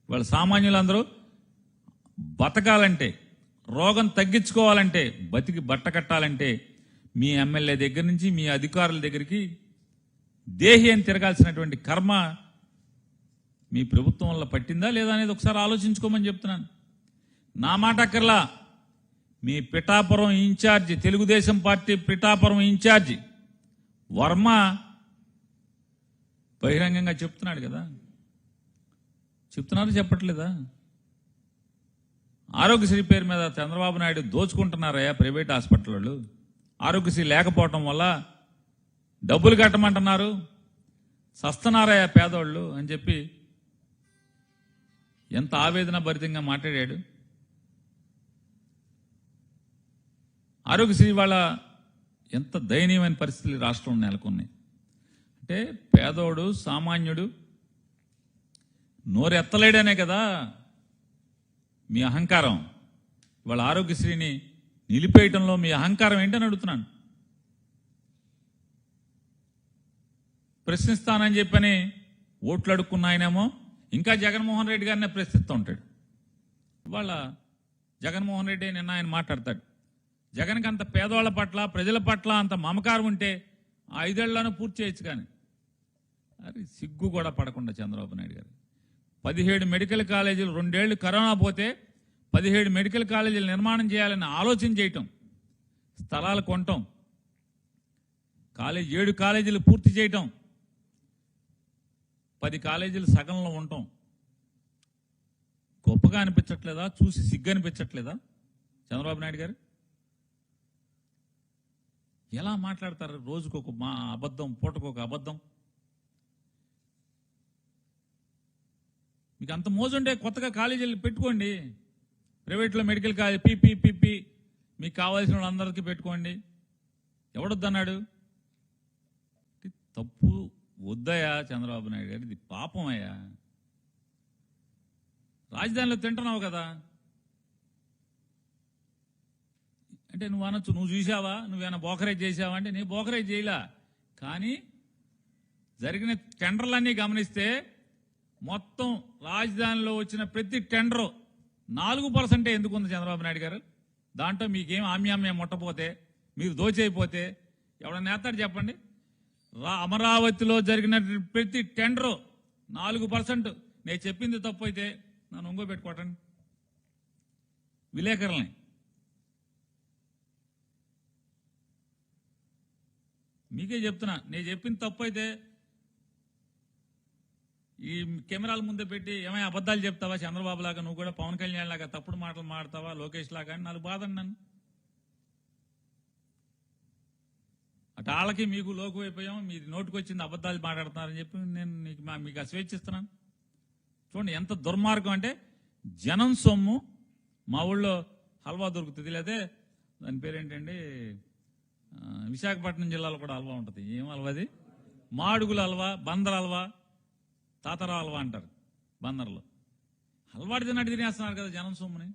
వాళ్ళ సామాన్యులందరూ బతకాలంటే, రోగం తగ్గించుకోవాలంటే, బతికి బట్ట కట్టాలంటే మీ ఎమ్మెల్యే దగ్గర నుంచి మీ అధికారుల దగ్గరికి దేహి అని తిరగాల్సినటువంటి కర్మ మీ ప్రభుత్వం వల్ల పట్టిందా లేదా అనేది ఒకసారి ఆలోచించుకోమని చెప్తున్నాను. నా మాట అక్కర్లా, మీ Pithapuram in charge, Telugu Desam party Pithapuram in charge Varma బహిరంగంగా చెప్తున్నాడు కదా, చెప్తున్నారు చెప్పట్లేదా? ఆరోగ్యశ్రీ పేరు మీద చంద్రబాబు నాయుడు దోచుకుంటున్నారయ్యా ప్రైవేట్ హాస్పిటల్ వాళ్ళు. ఆరోగ్యశ్రీ లేకపోవటం వల్ల డబ్బులు కట్టమంటున్నారు, సస్తున్నారయ్యా పేదోళ్ళు అని చెప్పి ఎంత ఆవేదన భరితంగా మాట్లాడాడు. ఆరోగ్యశ్రీ వాళ్ళ ఎంత దయనీయమైన పరిస్థితులు రాష్ట్రంలో నెలకొన్నాయి అంటే, పేదోడు సామాన్యుడు నోరెత్తలేడనే కదా మీ అహంకారం. వాళ్ళ ఆరోగ్యశ్రీని నిలిపేయటంలో మీ అహంకారం ఏంటని అడుగుతున్నాను. ప్రశ్నిస్తానని చెప్పని ఓట్లు అడుక్కున్న ఆయనేమో ఇంకా జగన్మోహన్ రెడ్డి గారినే ప్రశ్నిస్తూ ఉంటాడు. ఇవాళ జగన్మోహన్ రెడ్డి నిన్న ఆయన మాట్లాడతాడు, జగన్కి అంత పేదవాళ్ల పట్ల ప్రజల పట్ల అంత మమకారం ఉంటే 5 ఏళ్లను పూర్తి చేయొచ్చు. కానీ అది సిగ్గు కూడా పడకుండా చంద్రబాబు నాయుడు గారు 17 మెడికల్ కాలేజీలు, 2 ఏళ్లు కరోనా పోతే 17 మెడికల్ కాలేజీలు నిర్మాణం చేయాలని ఆలోచన చేయటం, స్థలాలు కొనటం, 7 కాలేజీలు పూర్తి చేయటం, 10 కాలేజీలు సగంలో ఉండటం గొప్పగా అనిపించట్లేదా? చూసి సిగ్గు అనిపించట్లేదా చంద్రబాబు నాయుడు గారు? ఎలా మాట్లాడతారు? రోజుకొక అబద్ధం, పూటకొక అబద్ధం. మీకు అంత మోజుంటే కొత్తగా కాలేజీలు పెట్టుకోండి, ప్రైవేట్లో మెడికల్ కాలేజ్ పిపి మీకు కావాల్సిన వాళ్ళందరికీ పెట్టుకోండి. ఎవడొద్దన్నాడు? తప్పు వద్దయా చంద్రబాబు నాయుడు గారు, ఇది పాపం అయ్యా. రాజధానిలో తింటున్నావు కదా అంటే నువ్వు అనొచ్చు, నువ్వు చూసావా, నువ్వేమైనా బోకరేజ్ చేసావా అంటే, నేను బోకరేజ్ చేయలా. కానీ జరిగిన టెండర్లన్నీ గమనిస్తే మొత్తం రాజధానిలో వచ్చిన ప్రతి టెండరు 4% ఎందుకుంది చంద్రబాబు నాయుడు గారు? దాంట్లో మీకేం ఆమ్యామ్యం ముట్టపోతే, మీరు దోచైపోతే ఎవడన్నా నేస్తాడు చెప్పండి? అమరావతిలో జరిగిన ప్రతి టెండరు 4%. నేను చెప్పింది తప్పు అయితే నన్ను ఒంగోబెట్టుకోవటండి విలేకరుల్ని. మీకే చెప్తున్నా, నేను చెప్పింది తప్పు అయితే ఈ కెమెరాల ముందే పెట్టి ఏమైనా అబద్ధాలు చెప్తావా చంద్రబాబు లాగా, నువ్వు కూడా పవన్ కళ్యాణ్ లాగా తప్పుడు మాటలు మాడతావా, లోకేష్ లాగా అని నాకు బాధండి. నన్ను అటు వాళ్ళకి మీకు లోకు అయిపోయాం, మీ నోటికి వచ్చింది అబద్ధాలు మాట్లాడుతున్నారని చెప్పి నేను మీకు స్వేచ్ఛిస్తున్నాను. చూడండి ఎంత దుర్మార్గం అంటే, జనం సొమ్ము. మా ఊళ్ళో హల్వా దొరుకుతుంది, లేదా దాని పేరేంటండి, విశాఖపట్నం జిల్లాలో కూడా హల్వా ఉంటుంది. ఏం హల్వా అది? మాడుగుల హల్వా, బందర్ హల్వా, తాతరావు హల్వా అంటారు. బందర్లో హల్వాడి తిన్నట్టు తినేస్తున్నారు కదా జనం సొమ్ముని.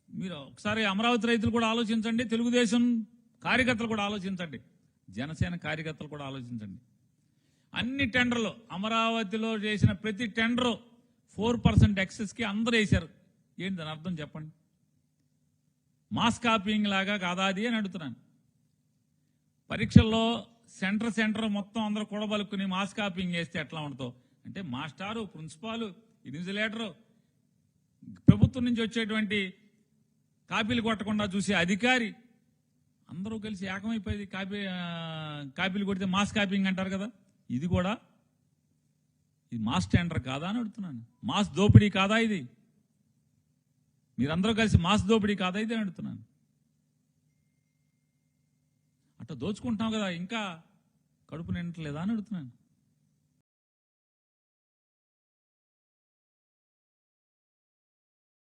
మీరు ఒకసారి అమరావతి రైతులు కూడా ఆలోచించండి, తెలుగుదేశం కార్యకర్తలు కూడా ఆలోచించండి, జనసేన కార్యకర్తలు కూడా ఆలోచించండి. అన్ని టెండర్లు అమరావతిలో చేసిన ప్రతి టెండరు 4% ఎక్సెస్కి అందరూ వేశారు. ఏంటి దాని అర్థం చెప్పండి? మాస్ కాపీయింగ్ లాగా కాదా అది అని అడుగుతున్నాను. పరీక్షల్లో సెంటర్ మొత్తం అందరూ కూడబలుక్కుని మాస్ కాపీయింగ్ చేస్తే ఎట్లా ఉంటుందో అంటే, మాస్టారు, ప్రిన్సిపాలు, ఇన్విజిలేటరు, ప్రభుత్వం నుంచి వచ్చేటువంటి కాపీలు కొట్టకుండా చూసే అధికారి అందరూ కలిసి ఏకమైపోయేది కాపీలు కొడితే మాస్ కాపీయింగ్ అంటారు కదా. ఇది కూడా ఇది మాస్ టెండర్ కాదా అని అడుగుతున్నాను. మాస్ దోపిడీ కాదా ఇది? మీరందరూ కలిసి మాస్ దోపిడీ కాదా ఇది అని అడుగుతున్నాను. అట్లా దోచుకుంటున్నావు కదా, ఇంకా కడుపు నిండట్లేదా అని అడుగుతున్నాను.